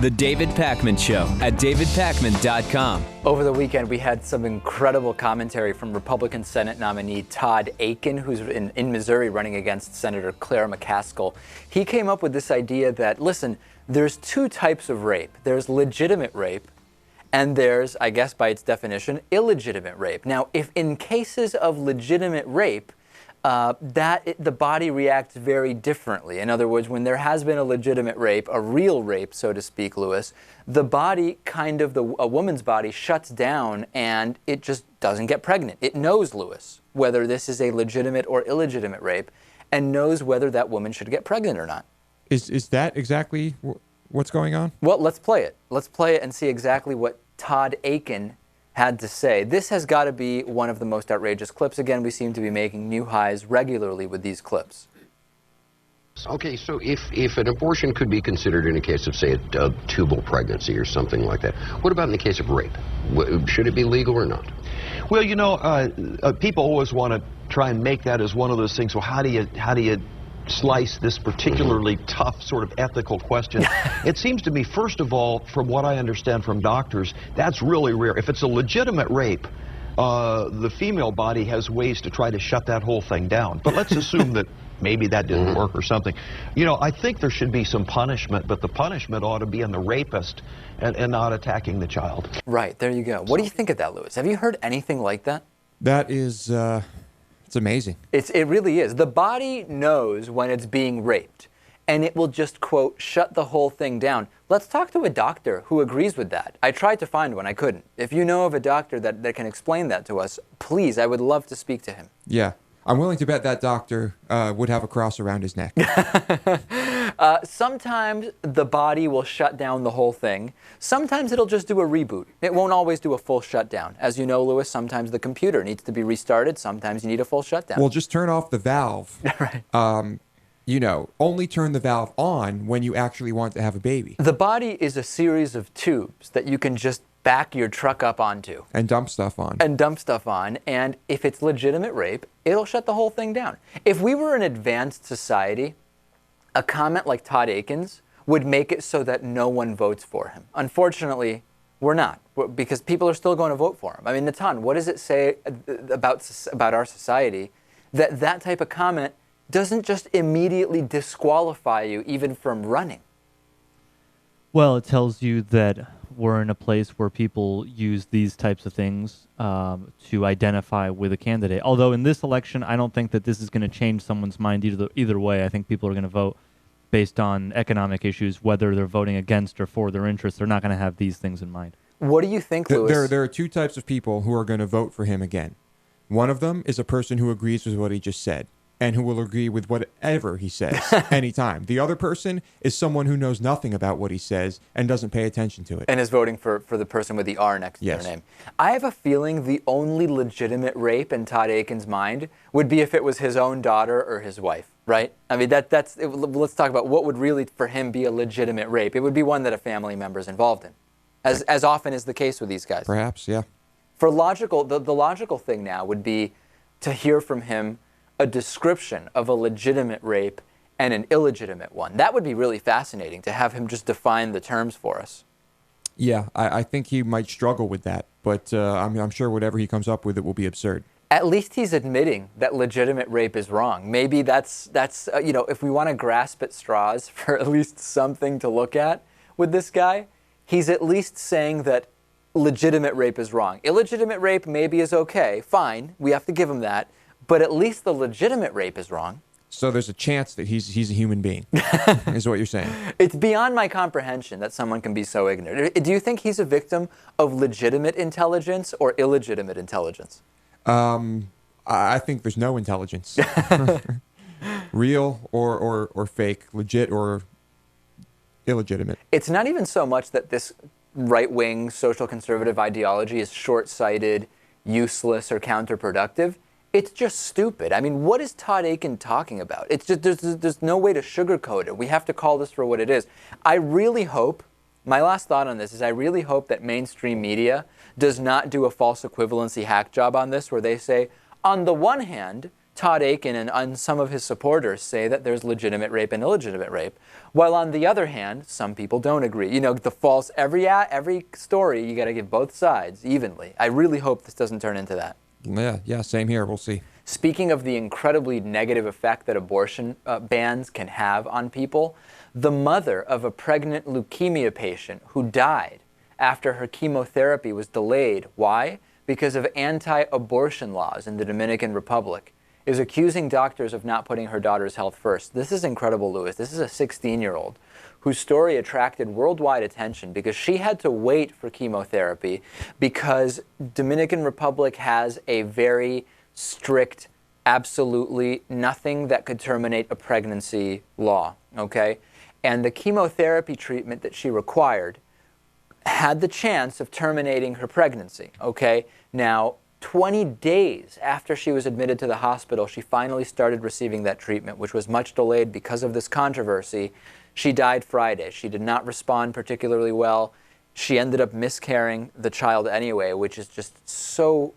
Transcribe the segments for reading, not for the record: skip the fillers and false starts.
The David Pakman Show at davidpakman.com. Over the weekend, we had some incredible commentary from Republican Senate nominee Todd Akin, who's in Missouri running against Senator Claire McCaskill. He came up with this idea that, listen, there's two types of rape. There's legitimate rape, and there's, I guess by its definition, illegitimate rape. Now, if in cases of legitimate rape, the body reacts very differently. In other words, when there has been a legitimate rape, a real rape, so to speak, Lewis, the body a woman's body shuts down and it just doesn't get pregnant. It knows, Lewis, whether this is a legitimate or illegitimate rape and knows whether that woman should get pregnant or not. Is that exactly what's going on? Well, let's play it. Let's play it and see exactly what Todd Akin had to say. This has got to be one of the most outrageous clips. Again, we seem to be making new highs regularly with these clips. Okay, so if an abortion could be considered in a case of, say, a tubal pregnancy or something like that, what about in the case of rape? Should it be legal or not? Well, you know, people always want to try and make that as one of those things. Well, how do you slice this particularly tough sort of ethical question? It seems to me, first of all, from what I understand from doctors, that's really rare. If it's a legitimate rape, the female body has ways to try to shut that whole thing down. But let's assume that maybe that didn't work or something. You know, I think there should be some punishment, but the punishment ought to be on the rapist and not attacking the child. Right, there you go. What do you think of that, Lewis? Have you heard anything like that? That is, it's amazing. It really is. The body knows when it's being raped, and it will just, quote, shut the whole thing down. Let's talk to a doctor who agrees with that. I tried to find one. I couldn't. If you know of a doctor that can explain that to us, please, I would love to speak to him. Yeah. I'm willing to bet that doctor would have a cross around his neck. Sometimes the body will shut down the whole thing. Sometimes it'll just do a reboot. It won't always do a full shutdown. As you know, Lewis, sometimes the computer needs to be restarted. Sometimes you need a full shutdown. Well, just turn off the valve. Right. You know, only turn the valve on when you actually want to have a baby. The body is a series of tubes that you can just back your truck up onto. And dump stuff on. And if it's legitimate rape, it'll shut the whole thing down. If we were an advanced society, a comment like Todd Akin's would make it so that no one votes for him. Unfortunately, we're not, because people are still going to vote for him. I mean, Natan, what does it say about our society that type of comment doesn't just immediately disqualify you even from running? Well, it tells you that we're in a place where people use these types of things to identify with a candidate. Although in this election, I don't think that this is going to change someone's mind either way. I think people are going to vote based on economic issues, whether they're voting against or for their interests. They're not going to have these things in mind. What do you think, Lewis? There are two types of people who are going to vote for him again. One of them is a person who agrees with what he just said, and who will agree with whatever he says anytime. The other person is someone who knows nothing about what he says and doesn't pay attention to it. And is voting for the person with the R next to their name. I have a feeling the only legitimate rape in Todd Akin's mind would be if it was his own daughter or his wife, right? I mean, let's talk about what would really, for him, be a legitimate rape. It would be one that a family member is involved in, as often is the case with these guys. Perhaps, yeah. The logical thing now would be to hear from him a description of a legitimate rape and an illegitimate one. That would be really fascinating to have him just define the terms for us. Yeah, I think he might struggle with that, but I'm sure whatever he comes up with, it will be absurd. At least he's admitting that legitimate rape is wrong. Maybe that's you know, if we want to grasp at straws for at least something to look at with this guy, he's at least saying that legitimate rape is wrong. Illegitimate rape maybe is okay, fine, we have to give him that. But at least the legitimate rape is wrong. So there's a chance that he's a human being, is what you're saying. It's beyond my comprehension that someone can be so ignorant. Do you think he's a victim of legitimate intelligence or illegitimate intelligence? I think there's no intelligence. Real or fake, legit or illegitimate. It's not even so much that this right-wing social conservative ideology is short-sighted, useless, or counterproductive. It's just stupid. I mean, what is Todd Akin talking about? It's just there's no way to sugarcoat it. We have to call this for what it is. I really hope, my last thought on this is I really hope that mainstream media does not do a false equivalency hack job on this where they say, on the one hand, Todd Akin and some of his supporters say that there's legitimate rape and illegitimate rape, while on the other hand, some people don't agree. You know, the false, every story, you got to give both sides evenly. I really hope this doesn't turn into that. Yeah, same here. We'll see. Speaking of the incredibly negative effect that abortion bans can have on people, the mother of a pregnant leukemia patient who died after her chemotherapy was delayed, why? Because of anti-abortion laws in the Dominican Republic, is accusing doctors of not putting her daughter's health first. This is incredible, Louis. This is a 16-year-old whose story attracted worldwide attention because she had to wait for chemotherapy because Dominican Republic has a very strict, absolutely nothing that could terminate a pregnancy law, okay? And the chemotherapy treatment that she required had the chance of terminating her pregnancy, okay? Now, 20 days after she was admitted to the hospital, she finally started receiving that treatment, which was much delayed because of this controversy. She died Friday. She did not respond particularly well. She ended up miscarrying the child anyway, which is just so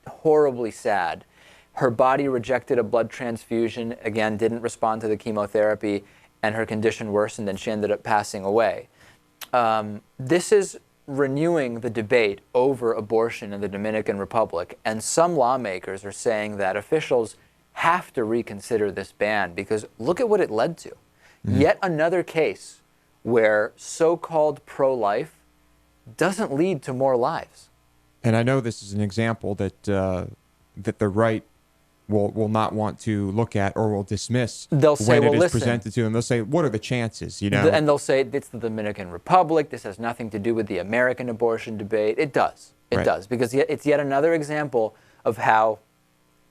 horribly sad. Her body rejected a blood transfusion, again, didn't respond to the chemotherapy, and her condition worsened, and she ended up passing away. This is renewing the debate over abortion in the Dominican Republic, and some lawmakers are saying that officials have to reconsider this ban because look at what it led to. Yet another case where so-called pro-life doesn't lead to more lives. And I know this is an example that that the right will not want to look at or will dismiss. They'll say, when well, it is listen, presented to them. They'll say, what are the chances? You know, and they'll say it's the Dominican Republic. This has nothing to do with the American abortion debate. It does. It does, because it's yet another example of how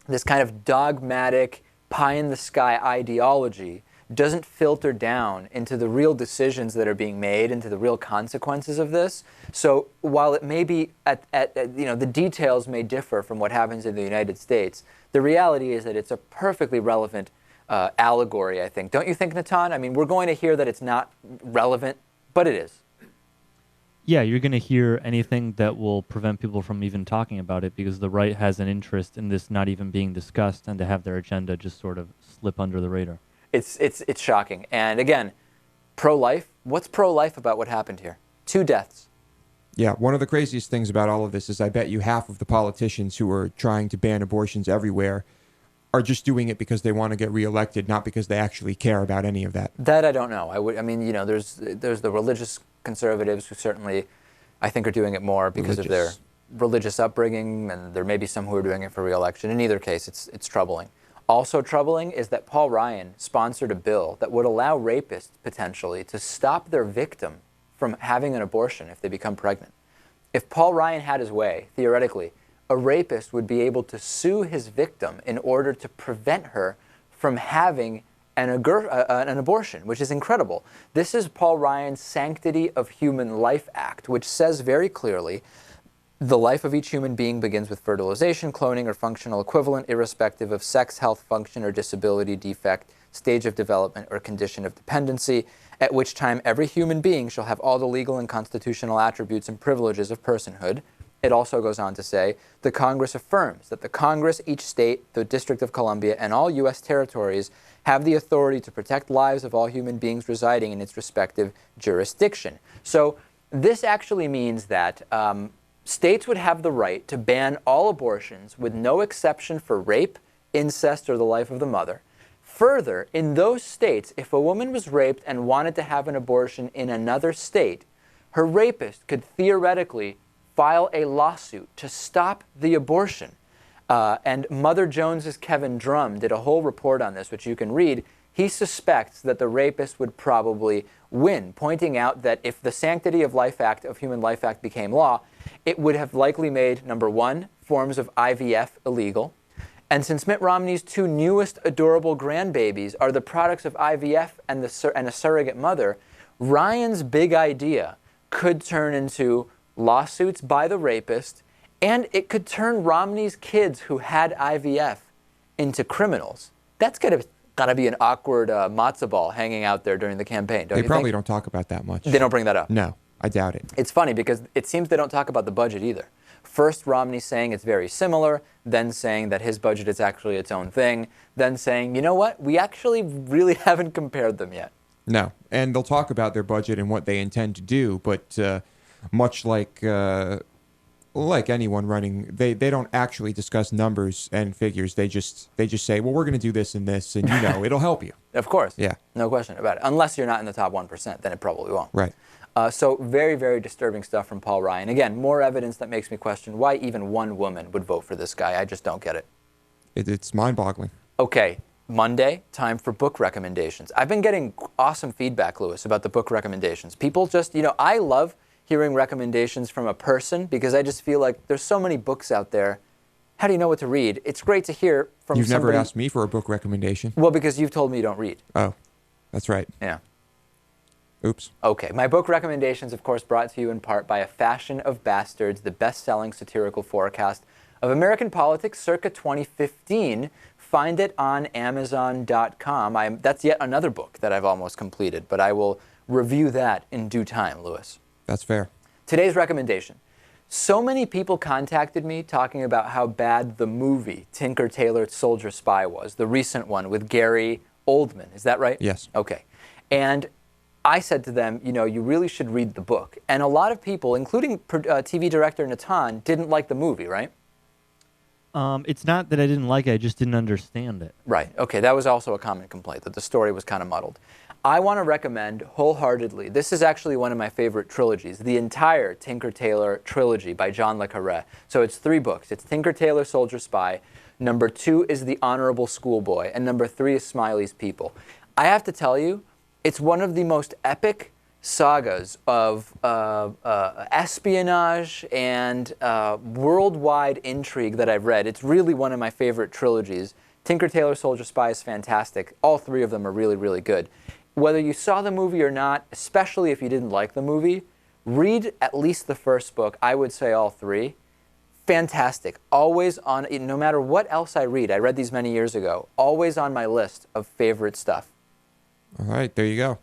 this kind of dogmatic, pie-in-the-sky ideology doesn't filter down into the real decisions that are being made, into the real consequences of this. So while it may be, the details may differ from what happens in the United States, the reality is that it's a perfectly relevant allegory, I think. Don't you think, Natan? I mean, we're going to hear that it's not relevant, but it is. Yeah, you're going to hear anything that will prevent people from even talking about it because the right has an interest in this not even being discussed and to have their agenda just sort of slip under the radar. It's shocking. And again, pro-life, what's pro-life about what happened here? 2 deaths. Yeah, one of the craziest things about all of this is I bet you half of the politicians who are trying to ban abortions everywhere are just doing it because they want to get reelected, not because they actually care about any of that. That I don't know. I mean, you know, there's the religious conservatives who certainly, I think, are doing it more because of their religious upbringing, and there may be some who are doing it for reelection. In either case, it's troubling. Also troubling is that Paul Ryan sponsored a bill that would allow rapists potentially to stop their victim from having an abortion if they become pregnant. If Paul Ryan had his way, theoretically, a rapist would be able to sue his victim in order to prevent her from having an abortion, which is incredible. This is Paul Ryan's Sanctity of Human Life Act, which says very clearly the life of each human being begins with fertilization, cloning, or functional equivalent, irrespective of sex, health, function, or disability, defect, stage of development, or condition of dependency, at which time every human being shall have all the legal and constitutional attributes and privileges of personhood. It also goes on to say, the Congress affirms that the Congress, each state, the District of Columbia, and all U.S. territories have the authority to protect lives of all human beings residing in its respective jurisdiction. So this actually means that states would have the right to ban all abortions with no exception for rape, incest, or the life of the mother. Further, in those states, if a woman was raped and wanted to have an abortion in another state, her rapist could theoretically file a lawsuit to stop the abortion. And Mother Jones's Kevin Drum did a whole report on this, which you can read. He suspects that the rapist would probably win, pointing out that if the Sanctity of Life Act, of Human Life Act became law, it would have likely made, number one, forms of IVF illegal. And since Mitt Romney's 2 newest adorable grandbabies are the products of IVF and a surrogate mother, Ryan's big idea could turn into lawsuits by the rapist, and it could turn Romney's kids who had IVF into criminals. That's gotta be an awkward matzo ball hanging out there during the campaign, don't you think? They probably don't talk about that much. They don't bring that up. No, I doubt it. It's funny because it seems they don't talk about the budget either. First, Romney saying it's very similar, then saying that his budget is actually its own thing, then saying, you know what, we actually really haven't compared them yet. No, and they'll talk about their budget and what they intend to do, but much like anyone running, they don't actually discuss numbers and figures. They just say, well, we're going to do this and this, and it'll help you. Of course. Yeah. No question about it. Unless you're not in the top 1%, then it probably won't. Right. So very, very disturbing stuff from Paul Ryan. Again, more evidence that makes me question why even one woman would vote for this guy. I just don't get it. It's mind-boggling. Okay, Monday, time for book recommendations. I've been getting awesome feedback, Lewis, about the book recommendations. People just, I love hearing recommendations from a person because I just feel like there's so many books out there. How do you know what to read? It's great to hear from You've somebody. never asked me for a book recommendation. Well, because you've told me you don't read. Oh, that's right. Yeah. Oops. Okay, my book recommendations, of course, brought to you in part by A Fashion of Bastards, the best-selling satirical forecast of American politics circa 2015. Find it on Amazon.com. That's yet another book that I've almost completed, but I will review that in due time, Lewis. That's fair. Today's recommendation. So many people contacted me talking about how bad the movie Tinker Tailor Soldier Spy was, the recent one with Gary Oldman. Is that right? Yes. Okay. And I said to them, you really should read the book. And a lot of people, including TV director Natan, didn't like the movie, right? It's not that I didn't like it, I just didn't understand it. Right. Okay, that was also a common complaint, that the story was kind of muddled. I want to recommend wholeheartedly, this is actually one of my favorite trilogies, the entire Tinker Tailor trilogy by John le Carré. So it's 3 books. It's Tinker Tailor Soldier Spy, number 2 is The Honorable Schoolboy, and number 3 is Smiley's People. I have to tell you, it's one of the most epic sagas of espionage and worldwide intrigue that I've read. It's really one of my favorite trilogies. Tinker Tailor Soldier Spy is fantastic. All 3 of them are really, really good. Whether you saw the movie or not, especially if you didn't like the movie, read at least the first book. I would say all 3. Fantastic. Always on, no matter what else I read these many years ago, always on my list of favorite stuff. All right, there you go.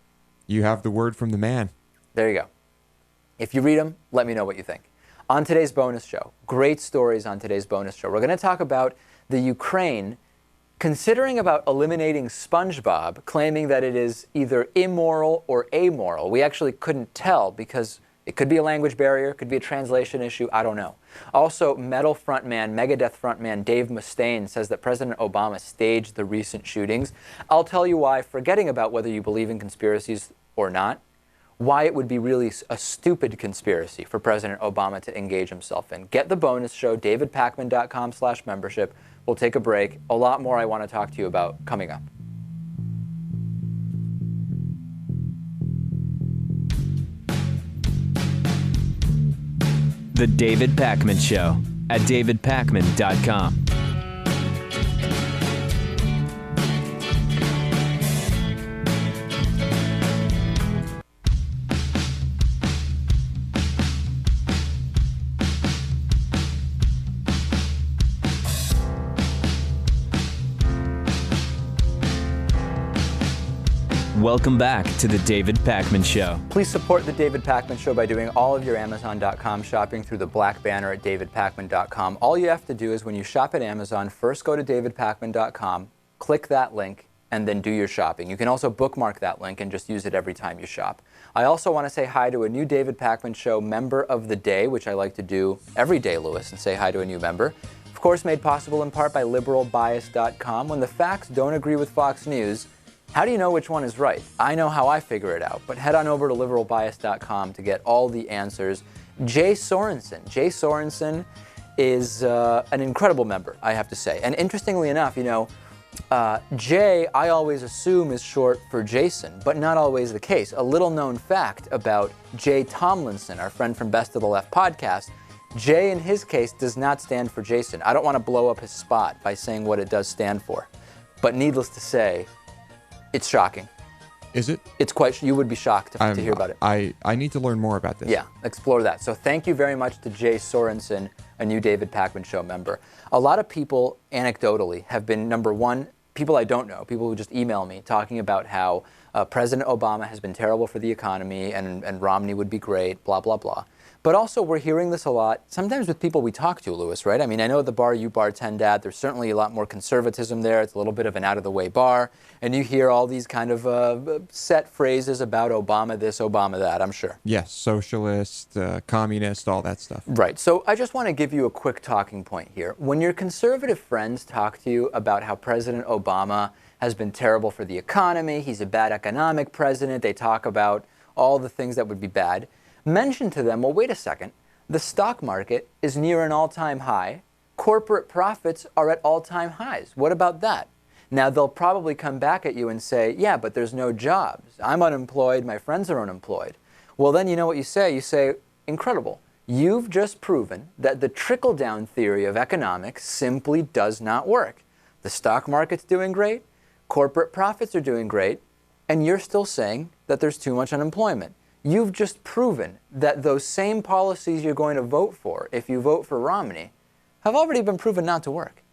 You have the word from the man. There you go. If you read them, let me know what you think. On today's bonus show, great stories on today's bonus show. We're going to talk about the Ukraine considering about eliminating SpongeBob, claiming that it is either immoral or amoral. We actually couldn't tell because it could be a language barrier, could be a translation issue, I don't know. Also, Metal frontman, Megadeth frontman Dave Mustaine says that President Obama staged the recent shootings. I'll tell you why, forgetting about whether you believe in conspiracies or not, why it would be really a stupid conspiracy for President Obama to engage himself in. Get the bonus show, davidpakman.com/membership. We'll take a break. A lot more I want to talk to you about coming up. The David Pakman Show at davidpakman.com. Welcome back to the David Pakman Show. Please support the David Pakman Show by doing all of your Amazon.com shopping through the black banner at davidpakman.com. All you have to do is when you shop at Amazon, first go to davidpakman.com, click that link, and then do your shopping. You can also bookmark that link and just use it every time you shop. I also want to say hi to a new David Pakman Show member of the day, which I like to do every day, Lewis, and say hi to a new member. Of course, made possible in part by liberalbias.com. When the facts don't agree with Fox News, how do you know which one is right? I know how I figure it out, but head on over to liberalbias.com to get all the answers. Jay Sorensen. Jay Sorensen is an incredible member, I have to say. And interestingly enough, Jay, I always assume is short for Jason, but not always the case. A little known fact about Jay Tomlinson, our friend from Best of the Left podcast, Jay in his case does not stand for Jason. I don't want to blow up his spot by saying what it does stand for, but needless to say, it's shocking. Is it? It's quite, you would be shocked to hear about it. I need to learn more about this. Yeah, explore that. So thank you very much to Jay Sorensen, a new David Pakman Show member. A lot of people, anecdotally, have been, number one, people I don't know, people who just email me talking about how President Obama has been terrible for the economy and Romney would be great, blah, blah, blah. But also, we're hearing this a lot, sometimes with people we talk to, Louis, right? I mean, I know at the bar you bartend at, there's certainly a lot more conservatism there. It's a little bit of an out-of-the-way bar. And you hear all these kind of set phrases about Obama this, Obama that, I'm sure. Yes, socialist, communist, all that stuff. Right. So I just want to give you a quick talking point here. When your conservative friends talk to you about how President Obama has been terrible for the economy, he's a bad economic president, they talk about all the things that would be bad, mention to them, well, wait a second, the stock market is near an all-time high. Corporate profits are at all-time highs. What about that? Now, they'll probably come back at you and say, yeah, but there's no jobs. I'm unemployed. My friends are unemployed. Well, then you know what you say? You say, incredible. You've just proven that the trickle-down theory of economics simply does not work. The stock market's doing great. Corporate profits are doing great. And you're still saying that there's too much unemployment. You've just proven that those same policies you're going to vote for, if you vote for Romney, have already been proven not to work.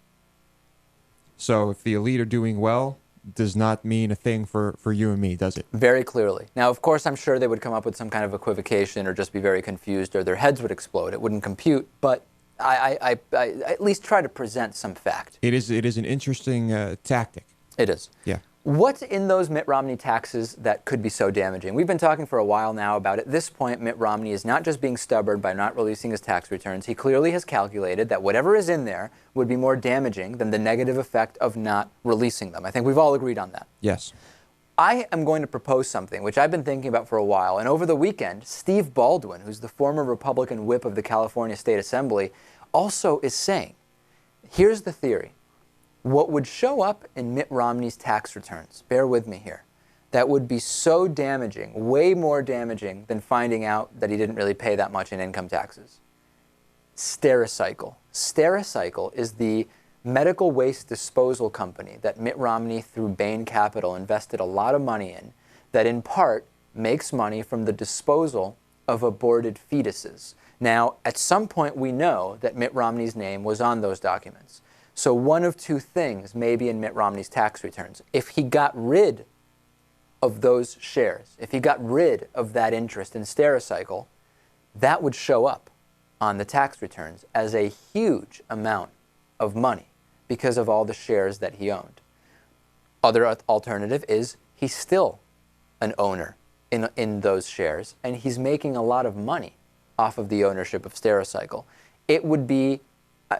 So if the elite are doing well, does not mean a thing for you and me, does it? Very clearly. Now, of course, I'm sure they would come up with some kind of equivocation or just be very confused or their heads would explode. It wouldn't compute, but I at least try to present some fact. It is an interesting tactic. It is. Yeah. What's in those Mitt Romney taxes that could be so damaging? We've been talking for a while now about at this point, Mitt Romney is not just being stubborn by not releasing his tax returns. He clearly has calculated that whatever is in there would be more damaging than the negative effect of not releasing them. I think we've all agreed on that. Yes. I am going to propose something which I've been thinking about for a while. And over the weekend, Steve Baldwin, who's the former Republican whip of the California State Assembly, also is saying, here's the theory. What would show up in Mitt Romney's tax returns, bear with me here, that would be so damaging, way more damaging than finding out that he didn't really pay that much in income taxes. Stericycle. Stericycle is the medical waste disposal company that Mitt Romney, through Bain Capital, invested a lot of money in, that in part makes money from the disposal of aborted fetuses. Now, at some point we know that Mitt Romney's name was on those documents. So one of two things may be in Mitt Romney's tax returns. If he got rid of those shares, if he got rid of that interest in Stericycle, that would show up on the tax returns as a huge amount of money because of all the shares that he owned. Other alternative is he's still an owner in those shares, and he's making a lot of money off of the ownership of Stericycle. It would be,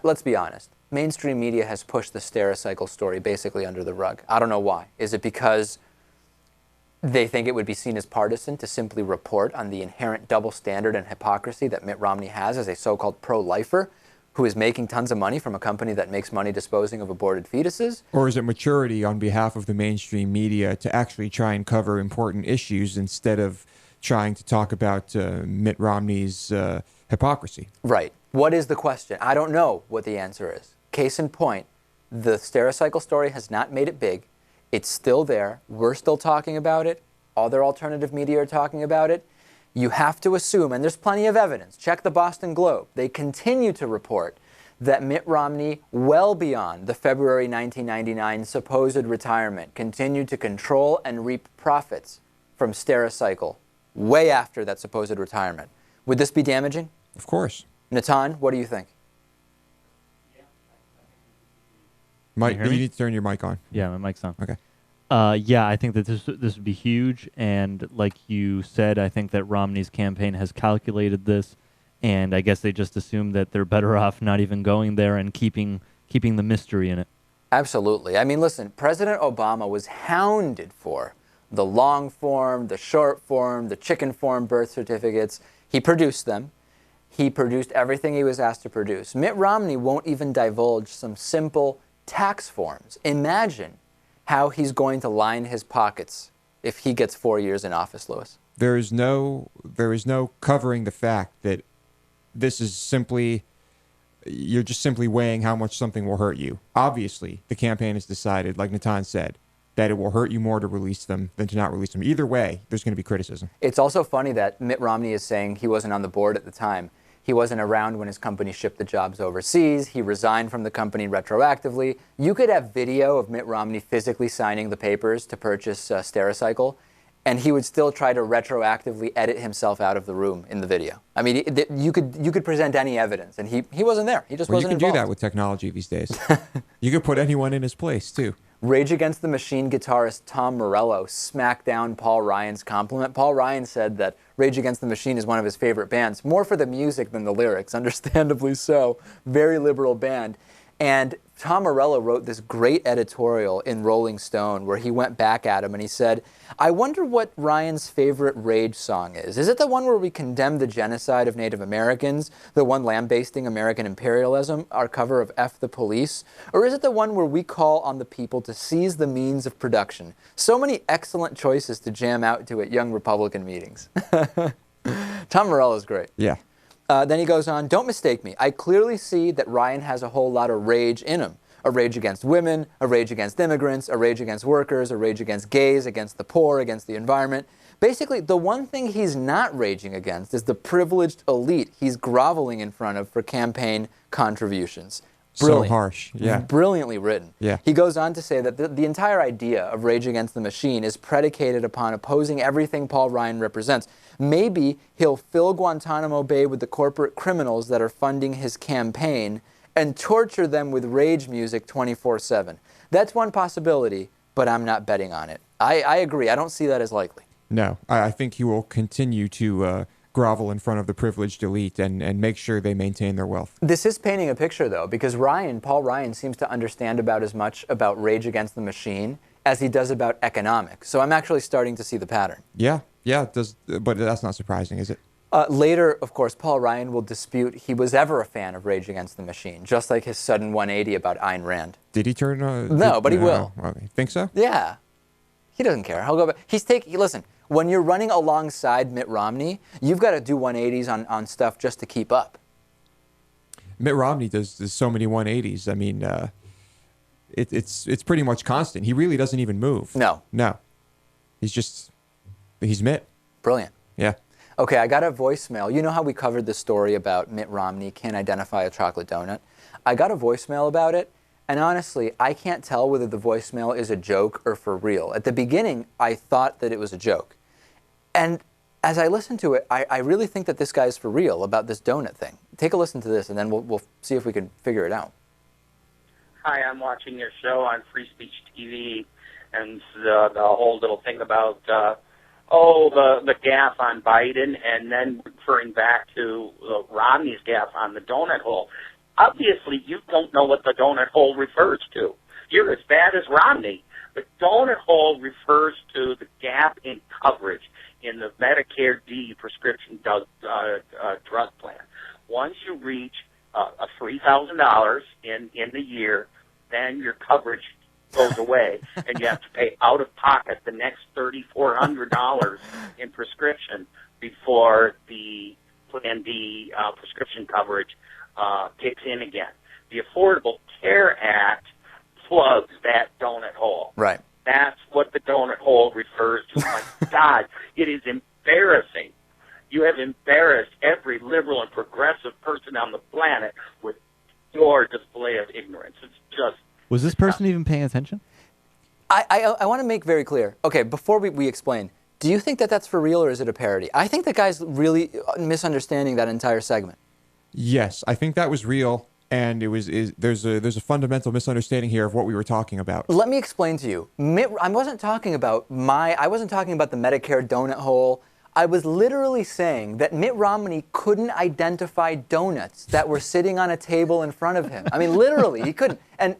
let's be honest, mainstream media has pushed the Stericycle story basically under the rug. I don't know why. Is it because they think it would be seen as partisan to simply report on the inherent double standard and hypocrisy that Mitt Romney has as a so-called pro-lifer who is making tons of money from a company that makes money disposing of aborted fetuses? Or is it maturity on behalf of the mainstream media to actually try and cover important issues instead of trying to talk about Mitt Romney's hypocrisy? Right. What is the question? I don't know what the answer is. Case in point, the Stericycle story has not made it big. It's still there. We're still talking about it. Other alternative media are talking about it. You have to assume, and there's plenty of evidence, check the Boston Globe. They continue to report that Mitt Romney, well beyond the February 1999 supposed retirement, continued to control and reap profits from Stericycle way after that supposed retirement. Would this be damaging? Of course. Natan, what do you think? Mike, you you hear me? need to turn your mic on. Yeah, my mic's on. Okay. Yeah, I think that this would be huge, and like you said, I think that Romney's campaign has calculated this, and I guess they just assume that they're better off not even going there and keeping the mystery in it. Absolutely. I mean, listen, President Obama was hounded for the long form, the short form, the chicken form birth certificates. He produced them. He produced everything he was asked to produce. Mitt Romney won't even divulge some simple tax forms. Imagine how he's going to line his pockets if he gets 4 years in office, Louis. There is no covering the fact that this is simply, you're just simply weighing how much something will hurt you. Obviously, the campaign has decided, like Natan said, that it will hurt you more to release them than to not release them. Either way, there's going to be criticism. It's also funny that Mitt Romney is saying he wasn't on the board at the time. He wasn't around when his company shipped the jobs overseas. He resigned from the company retroactively. You could have video of Mitt Romney physically signing the papers to purchase Stericycle, and he would still try to retroactively edit himself out of the room in the video. I mean, you could present any evidence, and he wasn't there. He just wasn't involved. You can do that with technology these days. You could put anyone in his place, too. Rage Against the Machine guitarist Tom Morello smacked down Paul Ryan's compliment. Paul Ryan said that Rage Against the Machine is one of his favorite bands, more for the music than the lyrics, understandably so. Very liberal band. And Tom Morello wrote this great editorial in Rolling Stone where he went back at him and he said, I wonder what Ryan's favorite Rage song is. Is it the one where we condemn the genocide of Native Americans, the one lambasting American imperialism, our cover of F the Police? Or is it the one where we call on the people to seize the means of production? So many excellent choices to jam out to at young Republican meetings. Tom Morello is great. Yeah. Then he goes on, don't mistake me. I clearly see that Ryan has a whole lot of rage in him. A rage against women, a rage against immigrants, a rage against workers, a rage against gays, against the poor, against the environment. Basically, the one thing he's not raging against is the privileged elite he's groveling in front of for campaign contributions. Brilliant. So harsh. Yeah. Brilliantly written. Yeah. He goes on to say that the entire idea of Rage Against the Machine is predicated upon opposing everything Paul Ryan represents. Maybe he'll fill Guantanamo Bay with the corporate criminals that are funding his campaign and torture them with rage music 24/7. That's one possibility, but I'm not betting on it. I agree. I don't see that as likely. No. I think he will continue to grovel in front of the privileged elite and make sure they maintain their wealth. This is painting a picture, though, because Paul Ryan seems to understand about as much about Rage Against the Machine as he does about economics. So I'm actually starting to see the pattern. Yeah, it does, but that's not surprising, is it? Later, of course, Paul Ryan will dispute he was ever a fan of Rage Against the Machine, just like his sudden 180 about Ayn Rand. Did he turn? No, but he will. Okay. Think so? Yeah. He doesn't care. He'll go back. Listen, when you're running alongside Mitt Romney, you've got to do 180s on stuff just to keep up. Mitt Romney does so many 180s. I mean, it's pretty much constant. He really doesn't even move. No. He's Mitt. Brilliant. Yeah. Okay, I got a voicemail. You know how we covered the story about Mitt Romney can't identify a chocolate donut? I got a voicemail about it, and honestly, I can't tell whether the voicemail is a joke or for real. At the beginning, I thought that it was a joke. And as I listened to it, I really think that this guy's for real about this donut thing. Take a listen to this, and then we'll see if we can figure it out. Hi, I'm watching your show on Free Speech TV, and the whole little thing about, the gaffe on Biden, and then referring back to Romney's gaffe on the donut hole. Obviously, you don't know what the donut hole refers to. You're as bad as Romney. The donut hole refers to the gap in coverage in the Medicare D prescription drug plan. Once you reach $3,000 in the year, then your coverage goes away, and you have to pay out of pocket the next $3,400 in prescription before the Plan D prescription coverage kicks in again. The Affordable Care Act plugs that donut hole. Right. That's what the donut hole refers to. My God, it is embarrassing. You have embarrassed every liberal and progressive person on the planet with your display of ignorance. It's just... Was this person even paying attention? I want to make very clear. Okay, before we explain, do you think that that's for real or is it a parody? I think the guy's really misunderstanding that entire segment. Yes, I think that was real, and there's a fundamental misunderstanding here of what we were talking about. Let me explain to you. I wasn't talking about the Medicare donut hole. I was literally saying that Mitt Romney couldn't identify donuts that were sitting on a table in front of him. I mean, literally, he couldn't. And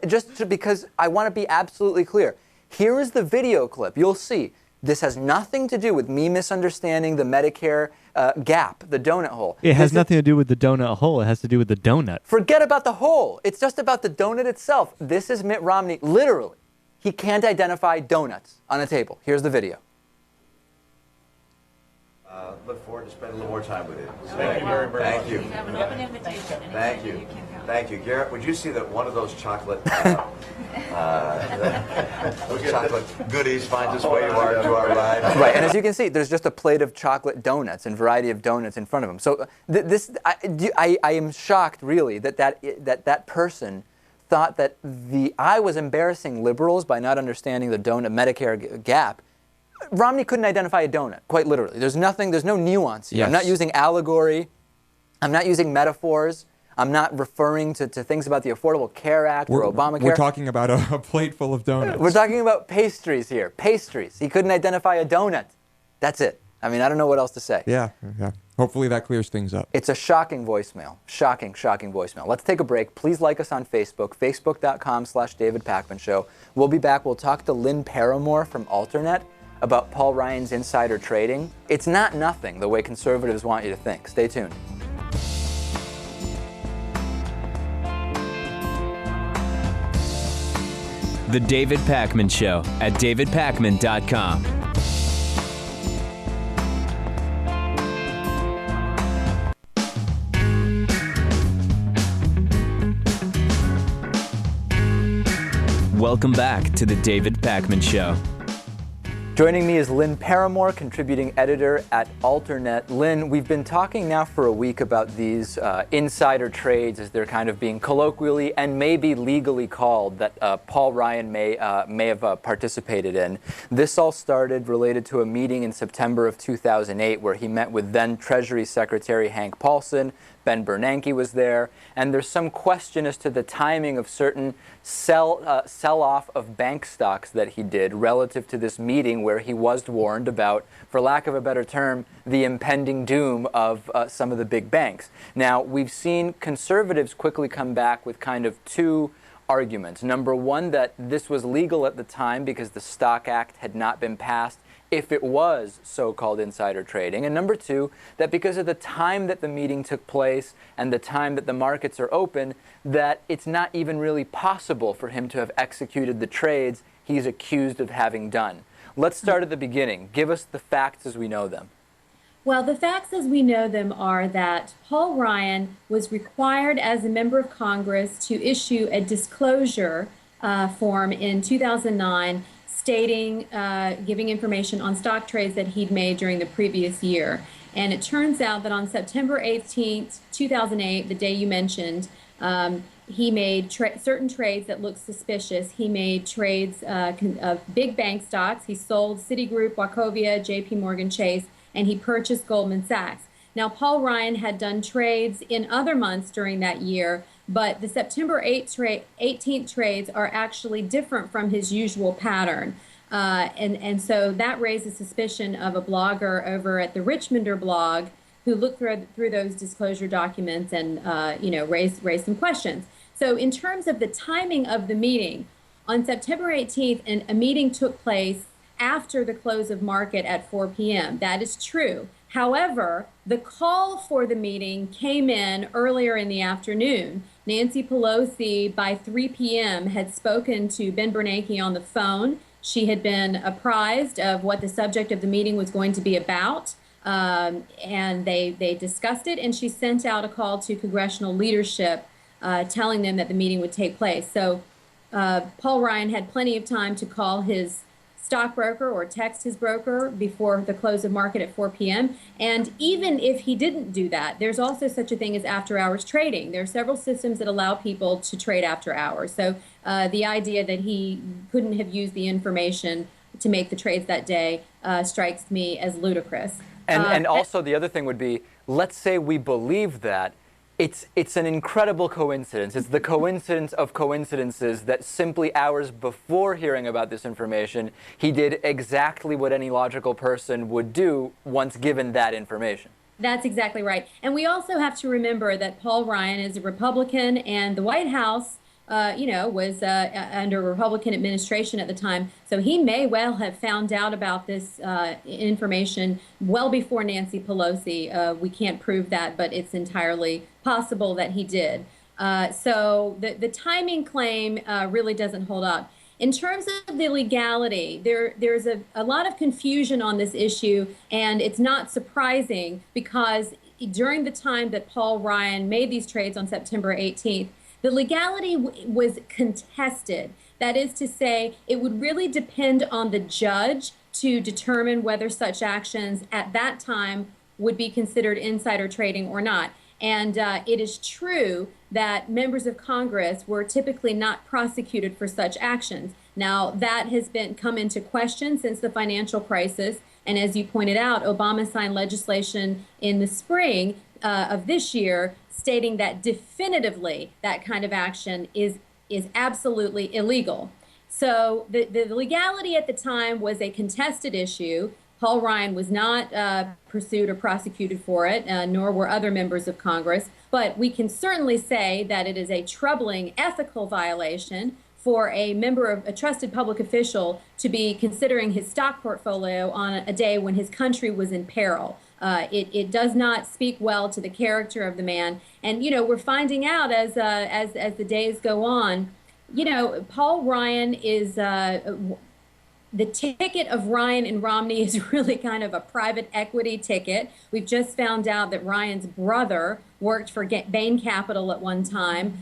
because I want to be absolutely clear, here is the video clip. You'll see. This has nothing to do with me misunderstanding the Medicare gap, the donut hole. It has nothing to do with the donut hole. It has to do with the donut. Forget about the hole. It's just about the donut itself. This is Mitt Romney. Literally, he can't identify donuts on a table. Here's the video. Look forward to spending a little more time with you. Thank you very much. Thank you. Thank you. Thank you. Garrett, would you see that one of those chocolate goodies finds its way to our ride? Right, and as you can see, there's just a plate of chocolate donuts and variety of donuts in front of him. So I am shocked, really, that person thought that I was embarrassing liberals by not understanding the donut Medicare gap. Romney couldn't identify a donut, quite literally. There's no nuance here. Yes. I'm not using allegory. I'm not using metaphors. I'm not referring to things about the Affordable Care Act or Obamacare. We're talking about a plate full of donuts. We're talking about pastries here. Pastries. He couldn't identify a donut. That's it. I mean, I don't know what else to say. Yeah. Hopefully that clears things up. It's a shocking voicemail. Shocking voicemail. Let's take a break. Please like us on Facebook, facebook.com/David Pakman Show. We'll be back. We'll talk to Lynn Paramore from Alternet about Paul Ryan's insider trading. It's not nothing the way conservatives want you to think. Stay tuned. The David Pakman Show at davidpakman.com. Welcome back to the David Pakman Show. Joining me is Lynn Paramore, contributing editor at Alternet. Lynn, we've been talking now for a week about these insider trades, as they're kind of being colloquially and maybe legally called, that Paul Ryan may have participated in. This all started related to a meeting in September of 2008 where he met with then Treasury Secretary Hank Paulson. Ben Bernanke was there, and there's some question as to the timing of certain sell-off of bank stocks that he did relative to this meeting where he was warned about, for lack of a better term, the impending doom of some of the big banks. Now, we've seen conservatives quickly come back with kind of two arguments. Number one, that this was legal at the time because the Stock Act had not been passed if it was so-called insider trading. And number two, that because of the time that the meeting took place and the time that the markets are open, that it's not even really possible for him to have executed the trades he's accused of having done. Let's start at the beginning. Give us the facts as we know them. Well, the facts as we know them are that Paul Ryan was required as a member of Congress to issue a disclosure form in 2009 stating, giving information on stock trades that he'd made during the previous year. And it turns out that on September 18th, 2008, the day you mentioned, he made certain trades that looked suspicious. He made trades of big bank stocks. He sold Citigroup, Wachovia, JP Morgan Chase, and he purchased Goldman Sachs. Now, Paul Ryan had done trades in other months during that year, but the September 18th trades are actually different from his usual pattern. And so that raises suspicion of a blogger over at the Richmonder blog who looked through those disclosure documents and raised some questions. So in terms of the timing of the meeting, on September 18th, a meeting took place after the close of market at 4 p.m. That is true. However, the call for the meeting came in earlier in the afternoon. Nancy Pelosi, by 3 p.m., had spoken to Ben Bernanke on the phone. She had been apprised of what the subject of the meeting was going to be about, and they discussed it, and she sent out a call to congressional leadership telling them that the meeting would take place. So Paul Ryan had plenty of time to call his stockbroker or text his broker before the close of market at 4 p.m. And even if he didn't do that, there's also such a thing as after-hours trading. There are several systems that allow people to trade after hours. So the idea that he couldn't have used the information to make the trades that day strikes me as ludicrous. And also the other thing would be, let's say we believe that. It's an incredible coincidence. It's the coincidence of coincidences that simply hours before hearing about this information, he did exactly what any logical person would do once given that information. That's exactly right. And we also have to remember that Paul Ryan is a Republican, and the White House, was under a Republican administration at the time. So he may well have found out about this information well before Nancy Pelosi. We can't prove that, but it's entirely possible that he did. So the timing claim really doesn't hold up. In terms of the legality, there's a lot of confusion on this issue, and it's not surprising because during the time that Paul Ryan made these trades on September 18th, the legality was contested. That is to say, it would really depend on the judge to determine whether such actions at that time would be considered insider trading or not. And it is true that members of Congress were typically not prosecuted for such actions. Now, that has come into question since the financial crisis. And as you pointed out, Obama signed legislation in the spring of this year stating that definitively that kind of action is absolutely illegal. So the legality at the time was a contested issue. Paul Ryan was not pursued or prosecuted for it, nor were other members of Congress. But we can certainly say that it is a troubling ethical violation for a trusted public official to be considering his stock portfolio on a day when his country was in peril. It does not speak well to the character of the man. And, we're finding out as the days go on, Paul Ryan is the ticket of Ryan and Romney is really kind of a private equity ticket. We've just found out that Ryan's brother worked for Bain Capital at one time.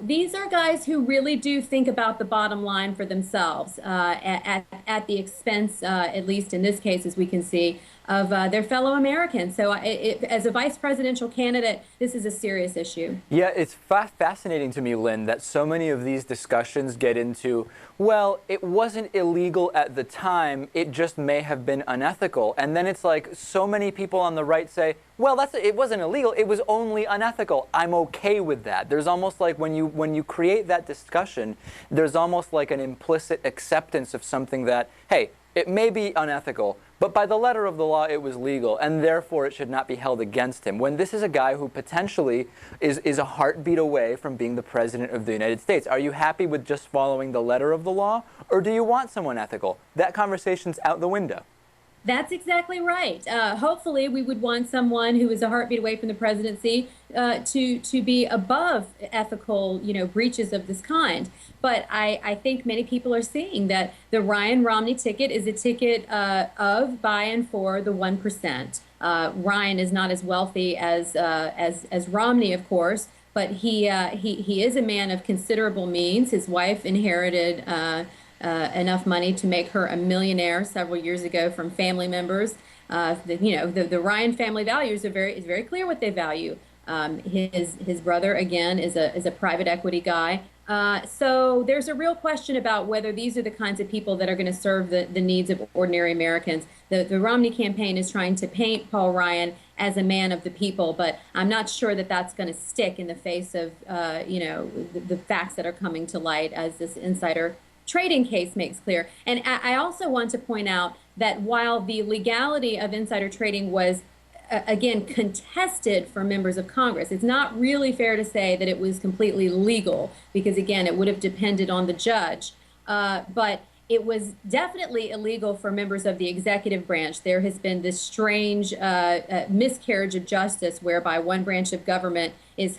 These are guys who really do think about the bottom line for themselves at the expense, at least in this case, as we can see, of their fellow Americans. So as a vice presidential candidate, this is a serious issue. Yeah, it's fascinating to me, Lynn, that so many of these discussions get into, well, it wasn't illegal at the time, it just may have been unethical. And then it's like so many people on the right say, well, it wasn't illegal, it was only unethical. I'm okay with that. There's almost like when you create that discussion, there's almost like an implicit acceptance of something that, hey, it may be unethical, but by the letter of the law, it was legal, and therefore it should not be held against him. When this is a guy who potentially is a heartbeat away from being the president of the United States. Are you happy with just following the letter of the law, or do you want someone ethical? That conversation's out the window. That's exactly right. Hopefully, we would want someone who is a heartbeat away from the presidency to be above ethical, breaches of this kind. But I think many people are seeing that the Ryan Romney ticket is a ticket of, by, and for the 1%. Ryan is not as wealthy as Romney, of course, but he is a man of considerable means. His wife inherited enough money to make her a millionaire several years ago from family members. The Ryan family values is very clear what they value. His brother, again, is a private equity guy. So there's a real question about whether these are the kinds of people that are going to serve the needs of ordinary Americans. The Romney campaign is trying to paint Paul Ryan as a man of the people, but I'm not sure that that's going to stick in the face of the facts that are coming to light as this insider trading case makes clear. And I also want to point out that while the legality of insider trading was, again, contested for members of Congress, it's not really fair to say that it was completely legal because, again, it would have depended on the judge. But it was definitely illegal for members of the executive branch. There has been this strange miscarriage of justice whereby one branch of government has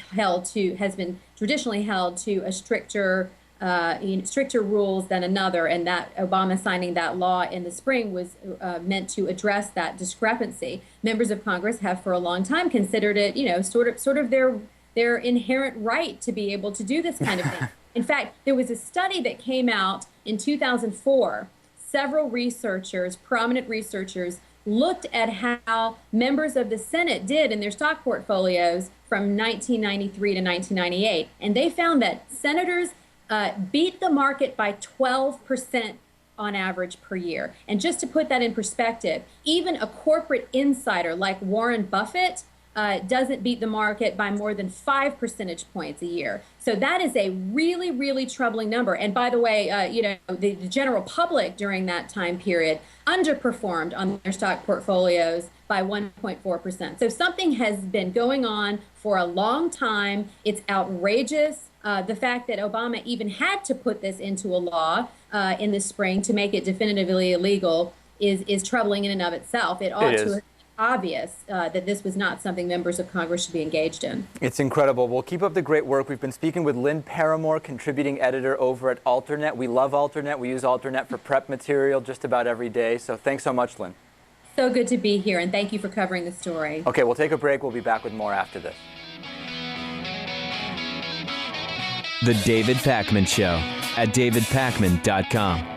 been traditionally held to a stricter rules than another, and that Obama signing that law in the spring was meant to address that discrepancy. Members of Congress have for a long time considered it, sort of their inherent right to be able to do this kind of thing. In fact, there was a study that came out in 2004. Several researchers, prominent researchers, looked at how members of the Senate did in their stock portfolios from 1993 to 1998, and they found that senators beat the market by 12% on average per year. And just to put that in perspective, even a corporate insider like Warren Buffett doesn't beat the market by more than 5 percentage points a year. So that is a really, really troubling number. And by the way, the general public during that time period underperformed on their stock portfolios by 1.4%. So something has been going on for a long time. It's outrageous. The fact that Obama even had to put this into a law in the spring to make it definitively illegal is troubling in and of itself. It ought to be obvious that this was not something members of Congress should be engaged in. It's incredible. Well, keep up the great work. We've been speaking with Lynn Paramore, contributing editor over at Alternet. We love Alternet. We use Alternet for prep material just about every day. So thanks so much, Lynn. So good to be here, and thank you for covering the story. Okay, we'll take a break. We'll be back with more after this. The David Pakman Show at davidpakman.com.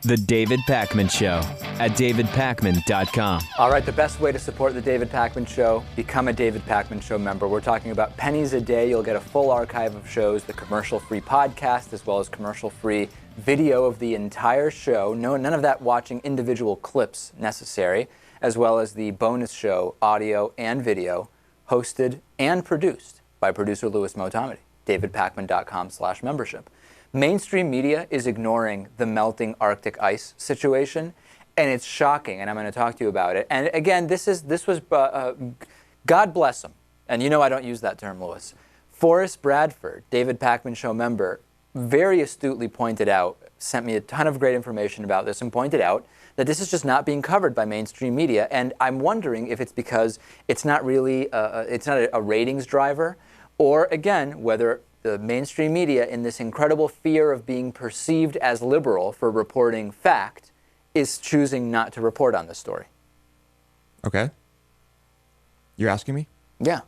The David Pakman Show at davidpakman.com. All right, the best way to support The David Pakman Show, become a David Pakman Show member. We're talking about pennies a day. You'll get a full archive of shows, the commercial-free podcast, as well as commercial-free video of the entire show. No, none of that watching individual clips necessary, as well as the bonus show, audio and video, hosted and produced by producer Louis Motamedi. davidpakman.com/membership. Mainstream media is ignoring the melting Arctic ice situation, and it's shocking, and I'm going to talk to you about it. And again, this was God bless him, and you know I don't use that term, Louis. Forrest Bradford, David Pakman Show member, very astutely pointed out, sent me a ton of great information about this, and pointed out that this is just not being covered by mainstream media. And I'm wondering if it's because it's not really it's not a ratings driver, or again, whether the mainstream media, in this incredible fear of being perceived as liberal for reporting fact, is choosing not to report on this story. Okay. You're asking me? Yeah.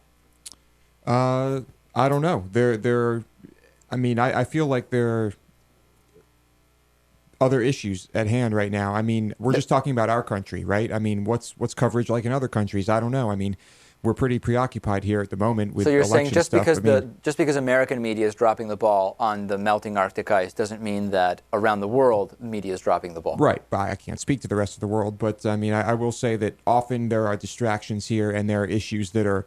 I don't know. I feel like there are other issues at hand right now. I mean, we're just talking about our country, right? I mean, what's coverage like in other countries? I don't know. I mean, we're pretty preoccupied here at the moment with election stuff. So you're saying just because American media is dropping the ball on the melting Arctic ice doesn't mean that around the world media is dropping the ball? Right. I can't speak to the rest of the world, but I mean, I will say that often there are distractions here, and there are issues that are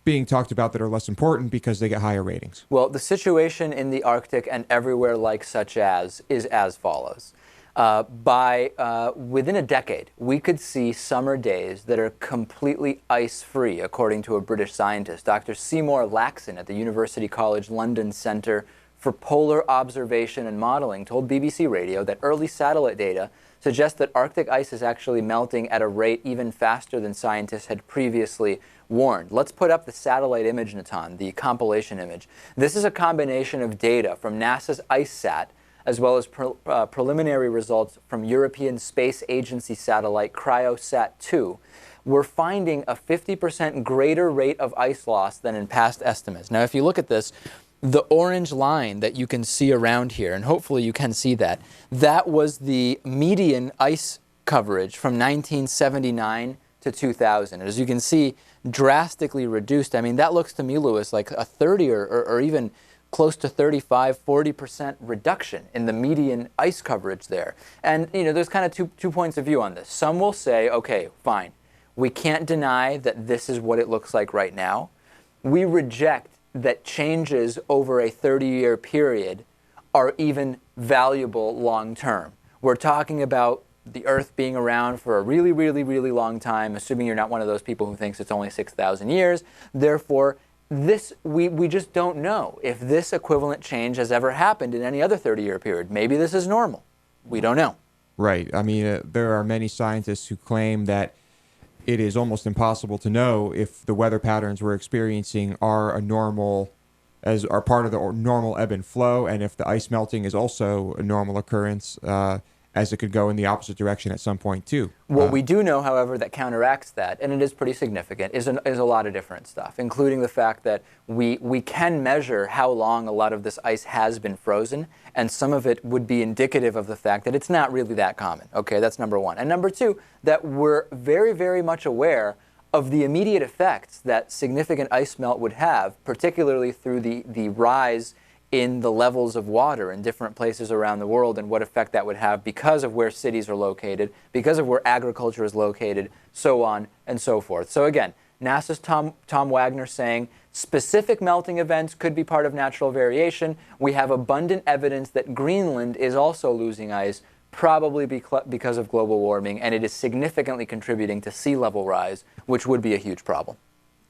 being talked about that are less important because they get higher ratings. Well, the situation in the Arctic and everywhere like such as is as follows. Within a decade, we could see summer days that are completely ice-free, according to a British scientist. Dr. Seymour Laxon at the University College London Centre for Polar Observation and Modeling told BBC Radio that early satellite data suggests that Arctic ice is actually melting at a rate even faster than scientists had previously warned. Let's put up the satellite image, Natan, the compilation image. This is a combination of data from NASA's IceSat, as well as preliminary results from European Space Agency satellite Cryosat-2. We're finding a 50% greater rate of ice loss than in past estimates. Now, if you look at this, the orange line that you can see around here, and hopefully you can see that, that was the median ice coverage from 1979 to 2000. As you can see, drastically reduced. I mean, that looks to me, Louis, like a 30 or even close to 35, 40% reduction in the median ice coverage there. And, you know, there's kind of two points of view on this. Some will say, okay, fine, we can't deny that this is what it looks like right now. We reject that changes over a 30-year period are even valuable long term. We're talking about the Earth being around for a really, really, really long time, assuming you're not one of those people who thinks it's only 6,000 years. Therefore, we just don't know if this equivalent change has ever happened in any other 30-year period. Maybe this is normal. We don't know. Right. I mean, there are many scientists who claim that it is almost impossible to know if the weather patterns we're experiencing are are part of the normal ebb and flow, and if the ice melting is also a normal occurrence, as it could go in the opposite direction at some point too. What we do know, however, that counteracts that, and it is pretty significant, is a lot of different stuff, including the fact that we can measure how long a lot of this ice has been frozen, and some of it would be indicative of the fact that it's not really that common. Okay, that's number one. And number two, that we're very, very much aware of the immediate effects that significant ice melt would have, particularly through the rise in the levels of water in different places around the world, and what effect that would have because of where cities are located, because of where agriculture is located, so on and so forth. So again, NASA's Tom Wagner saying specific melting events could be part of natural variation. We have abundant evidence that Greenland is also losing ice, probably because of global warming, and it is significantly contributing to sea level rise, which would be a huge problem.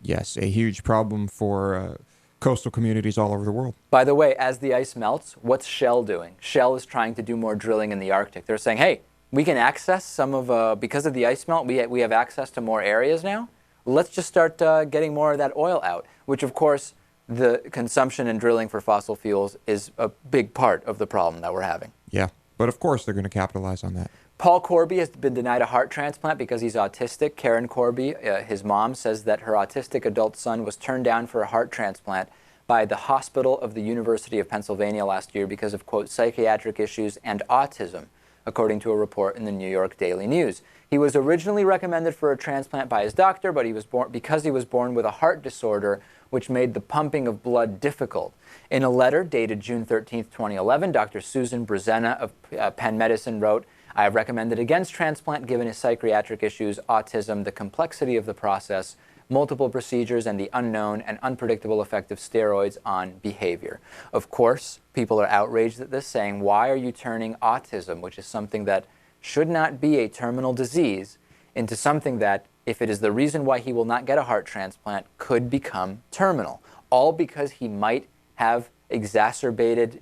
Yes, a huge problem for coastal communities all over the world. By the way, as the ice melts, what's Shell doing? Shell is trying to do more drilling in the Arctic. They're saying, hey, we can access some of, because of the ice melt, we have access to more areas now. Let's just start getting more of that oil out, which of course, the consumption and drilling for fossil fuels is a big part of the problem that we're having. Yeah, but of course they're going to capitalize on that. Paul Corby has been denied a heart transplant because he's autistic. Karen Corby, his mom, says that her autistic adult son was turned down for a heart transplant by the hospital of the University of Pennsylvania last year because of, quote, psychiatric issues and autism, according to a report in the New York Daily News. He was originally recommended for a transplant by his doctor, but he was born with a heart disorder, which made the pumping of blood difficult. In a letter dated June 13, 2011, Dr. Susan Brezena of Penn Medicine wrote, "I have recommended against transplant given his psychiatric issues, autism, the complexity of the process, multiple procedures, and the unknown and unpredictable effect of steroids on behavior." Of course, people are outraged at this, saying, why are you turning autism, which is something that should not be a terminal disease, into something that, if it is the reason why he will not get a heart transplant, could become terminal, all because he might have exacerbated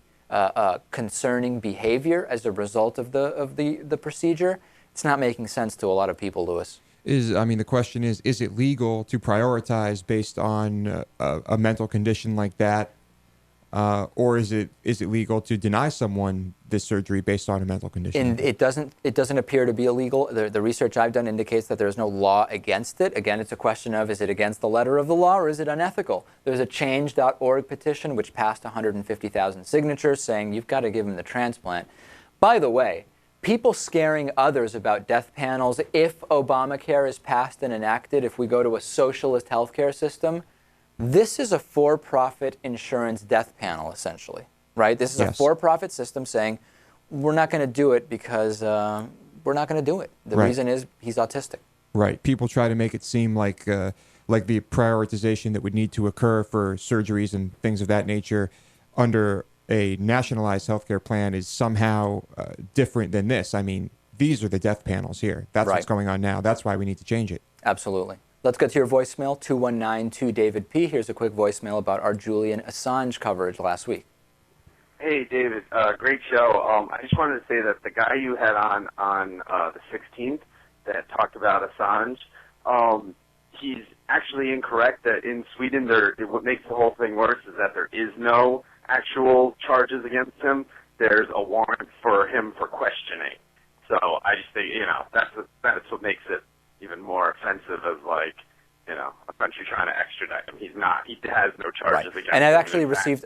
concerning behavior as a result of the procedure? It's not making sense to a lot of people, Lewis. The question is it legal to prioritize based on a mental condition like that, or is it legal to deny someone this surgery based on a mental condition? And it doesn't appear to be illegal. The research I've done indicates that there is no law against it. Again, it's a question of, is it against the letter of the law or is it unethical? There's a change.org petition which passed 150,000 signatures saying you've got to give him the transplant. By the way, people scaring others about death panels, if Obamacare is passed and enacted, if we go to a socialist healthcare system, this is a for-profit insurance death panel, essentially, right? This is a for-profit system saying, we're not going to do it because we're not going to do it. The reason is he's autistic. Right. People try to make it seem like the prioritization that would need to occur for surgeries and things of that nature under a nationalized healthcare plan is somehow different than this. I mean, these are the death panels here. That's what's going on now. That's why we need to change it. Absolutely. Let's get to your voicemail, 219-2-DAVID-P. Here's a quick voicemail about our Julian Assange coverage last week. Hey, David. Great show. I just wanted to say that the guy you had on the 16th that talked about Assange, he's actually incorrect that in Sweden, what makes the whole thing worse is that there is no actual charges against him. There's a warrant for him for questioning. So I just think, that's what makes it even more offensive as, a country trying to extradite him. He has no charges against him. And I've actually received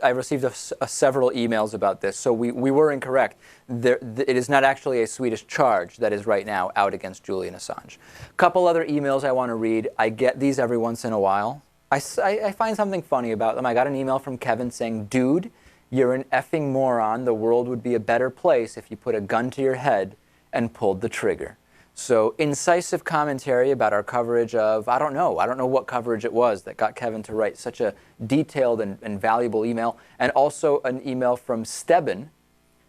several emails about this, so we were incorrect. It is not actually a Swedish charge that is right now out against Julian Assange. A couple other emails I want to read. I get these every once in a while. I find something funny about them. I got an email from Kevin saying, "Dude, you're an effing moron. The world would be a better place if you put a gun to your head and pulled the trigger." So incisive commentary about our coverage of, I don't know what coverage it was that got Kevin to write such a detailed and valuable email. And also an email from Stebbin.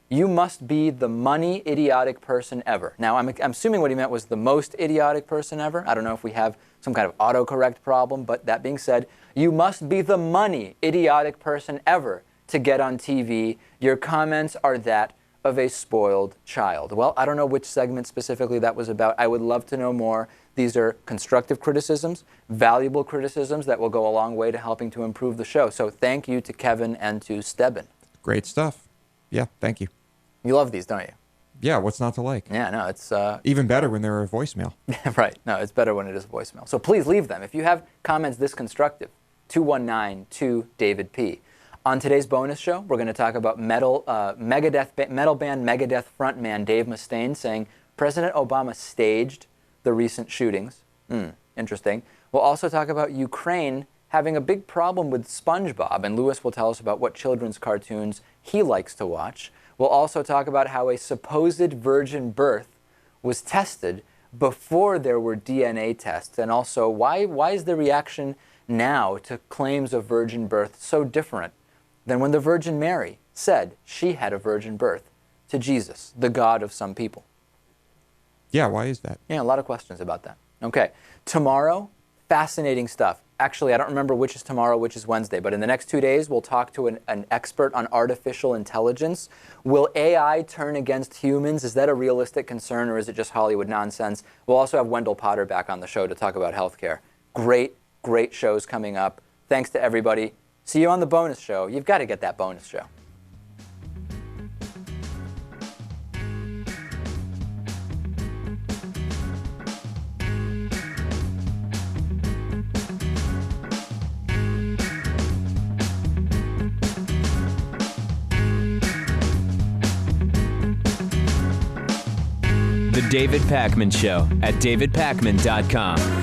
"You must be the money idiotic person ever." Now, I'm assuming what he meant was the most idiotic person ever. I don't know if we have some kind of autocorrect problem, but that being said, you must be the money idiotic person ever to get on TV. Your comments are that of a spoiled child. Well, I don't know which segment specifically that was about. I would love to know more. These are constructive criticisms, valuable criticisms that will go a long way to helping to improve the show. So thank you to Kevin and to Stebbin. Great stuff. Yeah, thank you. You love these, don't you? Yeah, what's not to like? Yeah, no, it's... even better when they're a voicemail. Right. No, it's better when it is a voicemail. So please leave them. If you have comments this constructive, 219-2-DAVID-P. On today's bonus show, we're going to talk about metal band Megadeth frontman Dave Mustaine saying President Obama staged the recent shootings. Interesting. We'll also talk about Ukraine having a big problem with SpongeBob, and Lewis will tell us about what children's cartoons he likes to watch. We'll also talk about how a supposed virgin birth was tested before there were DNA tests, and also why is the reaction now to claims of virgin birth so different than when the Virgin Mary said she had a virgin birth to Jesus, the God of some people. Yeah, why is that? Yeah, a lot of questions about that. Okay, tomorrow, fascinating stuff. Actually, I don't remember which is tomorrow, which is Wednesday, but in the next 2 days, we'll talk to an expert on artificial intelligence. Will AI turn against humans? Is that a realistic concern, or is it just Hollywood nonsense? We'll also have Wendell Potter back on the show to talk about healthcare. Great shows coming up. Thanks to everybody. See you on the bonus show. You've got to get that bonus show. David Pakman Show at davidpakman.com.